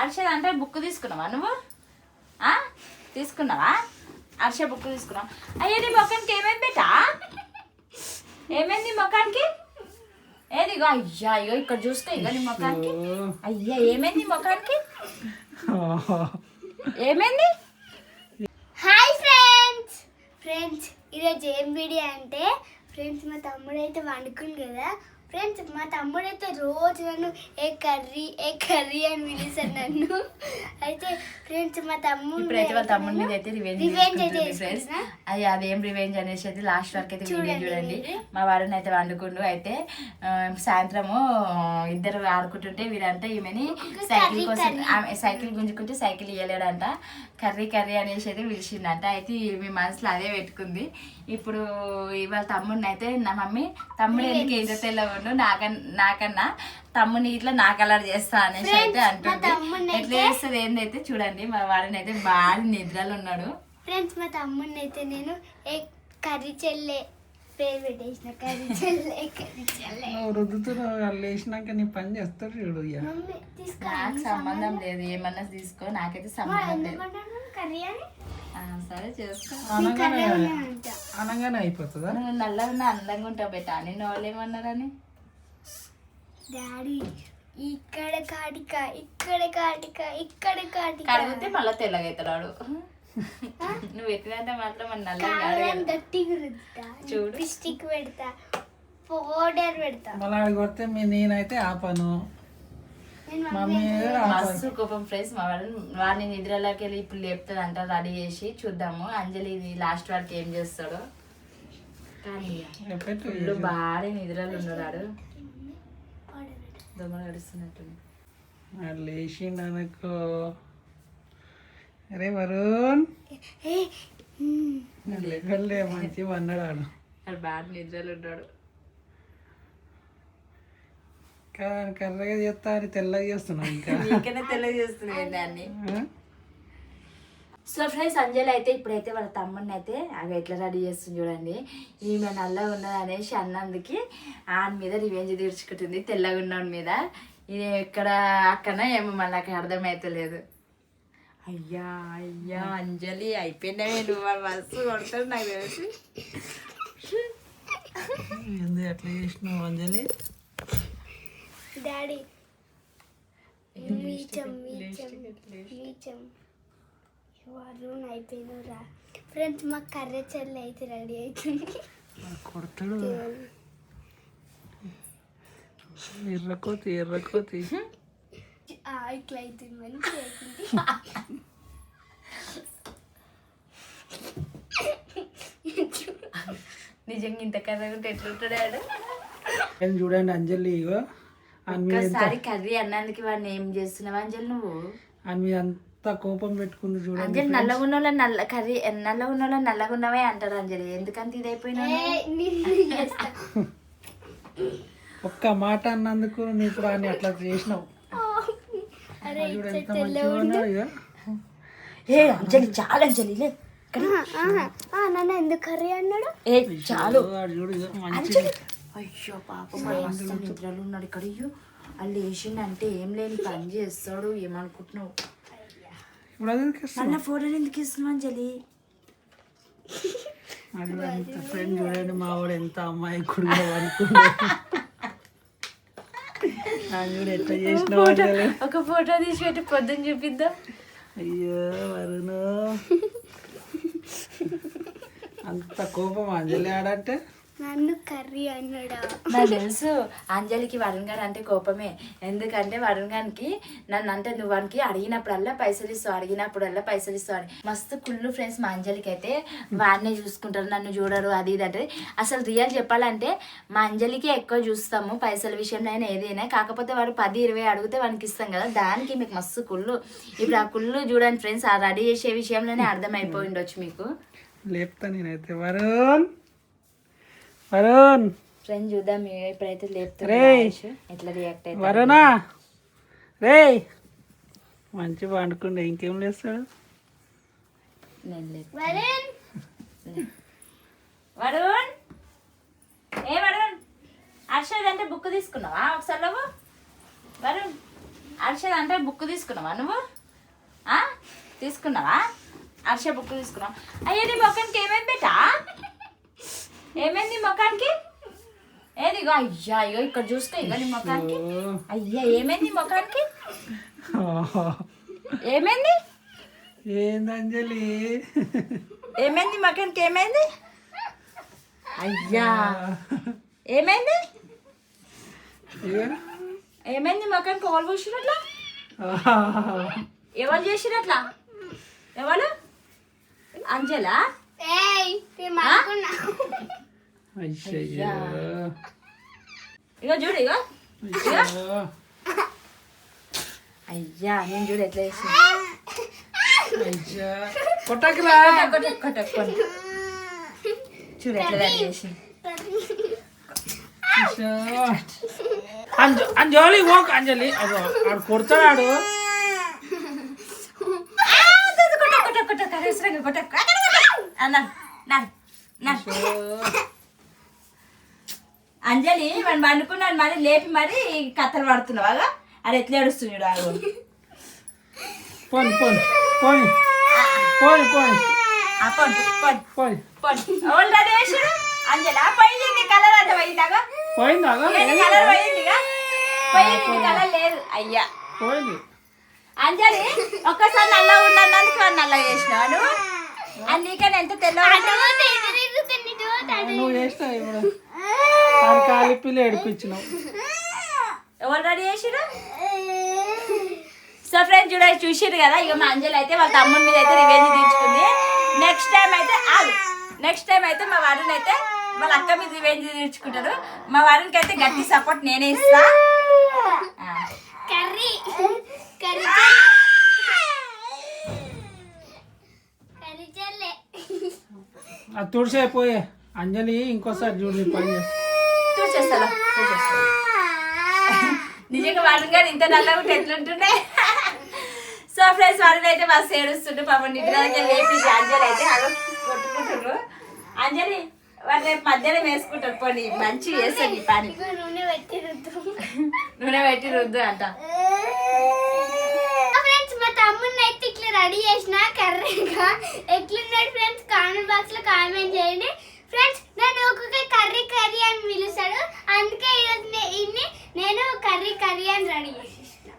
అర్షద్ అంటే బుక్ తీసుకున్నావా నువ్వు? తీసుకున్నావా? హర్ష బుక్ తీసుకున్నావు. అయ్యా నీ ముఖానికి ఏమైంది బేటా? ఏమైంది ముఖానికి? ఏదిగో అయ్యా ఇగో ఇక్కడ చూసుకో ఇగో నీ ముఖానికి. అయ్యా ఏమైంది ముఖానికి? ఏమైంది? Hi friends. ఈరోజు ఏం వీడియో అంటే ఫ్రెండ్స్ మా తమ్ముడు అయితే వండుకుంది కదా ఫ్రెండ్స్. మా తమ్ముడు అయితే రోజు నన్ను ఏ కర్రీ అని పిలుస్తాను నన్ను. అయితే ఫ్రెండ్స్ మా తమ్ముడు ఇప్పుడైతే వాళ్ళ తమ్ముడి మీద అయితే రివెంజ్ ఫ్రెండ్స్. అదేం రివెంజ్ అనేసి అయితే లాస్ట్ వరకు అయితే వీడియో చూడండి. మా వాడిని అయితే వండుకుండు. అయితే సాయంత్రము ఇద్దరు ఆడుకుంటుంటే వీడంటే ఈమెని సైకిల్ కోసం సైకిల్ గుంజుకుంటే సైకిల్ ఇవ్వలేడంట. కర్రీ అనేసి అయితే పిలిచిందంట. అయితే మీ మనసులో అదే పెట్టుకుంది. ఇప్పుడు ఇవాళ తమ్ముడిని అయితే నా మమ్మీ తమ్ముడు ఎందుకు ఏదో తెల్లవాడు నాకన్నా తమ్ముని ఇట్లా నా కలర్ చేస్తా అనేసి అయితే అంటుంది. ఎట్లా చేస్తుంది ఏందైతే చూడండి. మా వాడిని అయితే బాగా నిద్రలు ఉన్నాడు ఫ్రెండ్స్. మా తమ్ముడిని అయితే నేను కర్రీ చెల్లె పేరు పెట్టేసిన. కర్రీ చెల్లె రుద్దుతున్నావు వేసినాక నీ పని చేస్తాడు చూడు. నాకు సంబంధం లేదు, ఏమన్నా తీసుకో, నాకైతే సంబంధం లేదు. కర్రీ అని సరే చేసుకో. అనగానే అయిపోతుందా? నువ్వు నల్లగా అందంగా ఉంటావు బెట్ట. నిన్ను వాళ్ళు ఏమన్నారని? డాడీ ఇక్కడ కాటిక కడిగితే మళ్ళీ తెల్లగా అవుతాడు. నువ్వు ఎట్లంటే మాత్రం మన నల్లగా చూడు. స్టిక్ పెడతా, పౌడర్ పెడతా. మళ్ళీ కొడితే నేనైతే ఆపను. మస్తు కోపం ఫ్రెండ్స్. మా వాడిని నిద్రలోకి వెళ్ళి ఇప్పుడు లేపుతుంది రెడీ చేసి చూద్దాము. అంజలి లాస్ట్ వరకు ఏం చేస్తాడో. కానీ ఫుల్ బాగా నిద్రలు ఉన్నాడు. దొంగలు గడుస్తున్నట్టుంది. లేచిండు అనుకో. అరే వరుణ్ లేకలే మంచిగా అన్నాడు. వాడు బాగా నిద్రలు ఉన్నాడు. కర్రగా చేస్తా అని తెల్లగా చేస్తున్నావు. ఇంకా తెల్లగా చేస్తున్నాయి దాన్ని. సో ఫ్రెండ్స్ అంజలి అయితే ఇప్పుడైతే వాళ్ళ తమ్ముడిని అయితే అవి ఎట్లా రెడీ చేస్తుంది చూడండి. ఈమె నల్లగా ఉన్నది అనేసి అన్నందుకు ఆయన మీద రివెంజ్ తీర్చుకుంటుంది తెల్లగా ఉన్నోడి మీద. ఇది ఎక్కడ అక్కన ఏమో మళ్ళీ నాకు అర్థమవుతలేదు. అయ్యా అంజలి అయిపోయినావే నువ్వు బస్సు కొడతాడు నాకు తెలిసి. ఎట్లా చేసినావు అంజలి? డాడీ వరుణ్ అయిపోయినరా ఫ్రెండ్స్. మా కర్రీ చెల్లి అయితే రెడీ అవుతుంది. కొడతాడు ఎర్రకోతి ఇట్లా అవుతుంది మంచిగా అవుతుంది. నిజంగా ఇంత కర్రీ ఉంటే ఎట్లుంటాడు చూడండి అంజలి. ఇగో ఒక్కసారి కర్రీ అన్నందుకు వాడిని ఏం చేస్తున్నావు అంజలి నువ్వు? అని అంత కోపం పెట్టుకుంది చూడండి. అంజలి నల్లగా ఉన్న నల్ల కర్రీ నల్లగా ఉన్న నల్లగా ఉన్నవే అంటారు అంజలి. ఎందుకంత ఇదైపోయినా ఒక్క మాట అన్నందుకు నీకు రాని అట్లా చేసినావు. చూడు ఎంత మంచిగా ఉన్నాడు. ఇక అంజలి చాలా అంజలి నన్ను ఎందుకు కర్రీ అన్నాడు? చాలు చూడు మంచి. అయ్యో పాపం మస్తు నిద్రలు ఉన్నాడు ఇక్కడ. అయ్యో వాళ్ళు వేసిండంటే ఏం లేని పని చేస్తాడు. ఏమనుకుంటున్నావు? మళ్ళీ ఫోటోలు ఎందుకు ఇస్తున్నావు అంజలి? ఫ్రెండ్ చూడండి మా వాడు ఎంత అమ్మాయి కూడా అనుకున్నాడు. ఎట్లా చేసినావు? ఒక ఫోటో తీసి పెట్టి పొద్దున్న చూపిద్దాం. అయ్యో వరుణు అంత కోపం అంజలి ఆడంటే. నన్ను కర్రీ అన్నాడా? నాకు తెలుసు అంజలికి వరుణ్ గారు అంటే కోపమే. ఎందుకంటే వరుణ్ గారికి నన్ను అంటే నువ్వు వానికి అడిగినప్పుడల్లా పైసలు ఇస్తావు అని మస్తు కుళ్ళు ఫ్రెండ్స్. మా అంజలికి అయితే వాడినే చూసుకుంటారు, నన్ను చూడరు అది ఇది అంటే. అసలు రియల్ చెప్పాలంటే మా అంజలికి ఎక్కువ చూస్తాము పైసల విషయంలో అయినా ఏదైనా. కాకపోతే వాడు 10-20 అడిగితే వానికి ఇస్తాం కదా, దానికి మీకు మస్తు కుళ్ళు. ఇప్పుడు ఆ కుళ్ళు చూడండి ఫ్రెండ్స్. ఆ రెడీ చేసే విషయంలోనే అర్థమైపోయి ఉండొచ్చు మీకు. లేపుతా నేనైతే వరుణ్ ఫ్రెండ్ చూద్దాం ఇప్పుడైతే లేపుతా ఎట్లా రియాక్ట్ అయితే. వరుణా రే మంచి పండుకుండే ఇంకేం లేస్తాడు. నేను వరుణ్ వరుణ్ హర్షద్ అంటే బుక్ తీసుకున్నావా ఒకసారి నువ్వు? వరుణ్ అర్షద్ అంటే బుక్ తీసుకున్నావా నువ్వు ఆ? తీసుకున్నావా హర్ష బుక్ తీసుకున్నావు. అయ్యా నీ మొఖానికి ఏమైంది బేటా? ఏమైంది నీ మొఖానికి? ఏది ఇగో అయ్యా ఇగో ఇక్కడ చూస్తే ఇగో నీ మొఖానికి. అయ్యా ఏమైంది నీ మొఖానికి? ఏమైంది? ఏంది అంజలి? ఏమైంది మొఖానికి? ఏమైంది? అయ్యా ఏమైంది? ఏమైంది మొఖానికి? ఎవరు పూసినట్లా? ఎవరు చేసినట్లా? ఎవరు? అంజలా? ఇగో చూడు ఇగో అయ్యా నేను చూడు ఎట్లా చేసి కొట్టకురా చూడు ఎట్లా చేసి అంజలి ఓక్ అంజలి ఆడు కొడతాడు. అంజలి మనం పండుకున్నాను మరి లేపి మరి కథలు పడుతున్నావా? అది ఎట్లా ఏడుస్తున్నాడు ఆడు. పోని పోని పోని పోని పోని పోని ఆల్రెడీ వేసాడు అంజలి పోయింది కలర్ అంటే పోయిందాగా పోయిందా? కలర్ పోయిందిగా పోయింది కలర్ లేదు అయ్యా పోయింది. అంజలి ఒక్కసారి నల్ల ఉన్నందుకు వాడు నల్ల చేసినావు నువ్వు. అది నీకన్నా ఎంత తెల్ల నువ్వు చేసినావు ఇప్పుడు కాలిపిల్లి ఏడిపించినావు. ఎవరు రెడీ చేసిరు? సో ఫ్రెండ్స్ చూసిరు కదా ఇక మా అంజలి అయితే వాళ్ళ తమ్ముడి మీద అయితే రివెంజ్ తీర్చుకుంది. నెక్స్ట్ టైం అయితే మా వారిని అయితే వాళ్ళ అక్క మీద రివెంజ్ తీర్చుకుంటారు. మా వారికి అయితే గట్టి సపోర్ట్ నేనే ఇస్తా. అది తుడిసైపోయే అంజలి ఇంకోసారి చూడు పని చూసేస్తా నిజంగా వాడిని గారు ఇంత నల్లగా ఉంటే ఎట్లుంటుండే. సో ఫ్రెండ్స్ వాడిని అయితే మస్తు ఏడుస్తుండ్రు పాపం నిద్రకి లేపి అంజలి అయితే అలా కొట్టుకుంటున్నారు. అంజలి వాడు రేపు మధ్యాహ్నం వేసుకుంటారు పోనీ మంచిగా చేస్తాను ఈ పని. నూనె పెట్టి రుద్దు అంట. మా తమ్ముడిని అయితే ఇట్లా రెడీ చేసిన కర్రీగా ఎట్లున్నాడు ఫ్రెండ్స్ కామెంట్ బాక్స్ లో కామెంట్ చేయండి. ఫ్రెండ్స్ నన్ను ఒక్కొక్క కర్రీ కర్రీ అని పిలుస్తాడు, అందుకే ఈరోజు నేను కర్రీ కర్రీ అని రెడీ చేసేసిన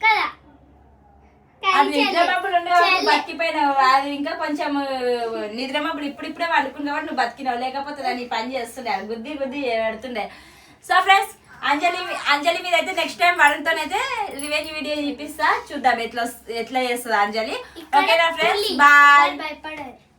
కదా. అది నిద్రమప్పుడు ఉండేవాడు బతికిపోయినావు. అది ఇంకా కొంచెం నిద్రమప్పుడు ఇప్పుడిప్పుడే వండుకుని కాబట్టి నువ్వు బతికినావు, లేకపోతే దాన్ని పని చేస్తుండే అది గుద్ది గుద్ది పెడుతుండే. సో ఫ్రెండ్స్ అంజలి మీద అయితే నెక్స్ట్ టైం వాడితోనైతే రివెంజ్ వీడియో చూపిస్తా, చూద్దాం ఎట్లా చేస్తుంది అంజలి. ఓకేనా ఫ్రెండ్స్, బాయ్.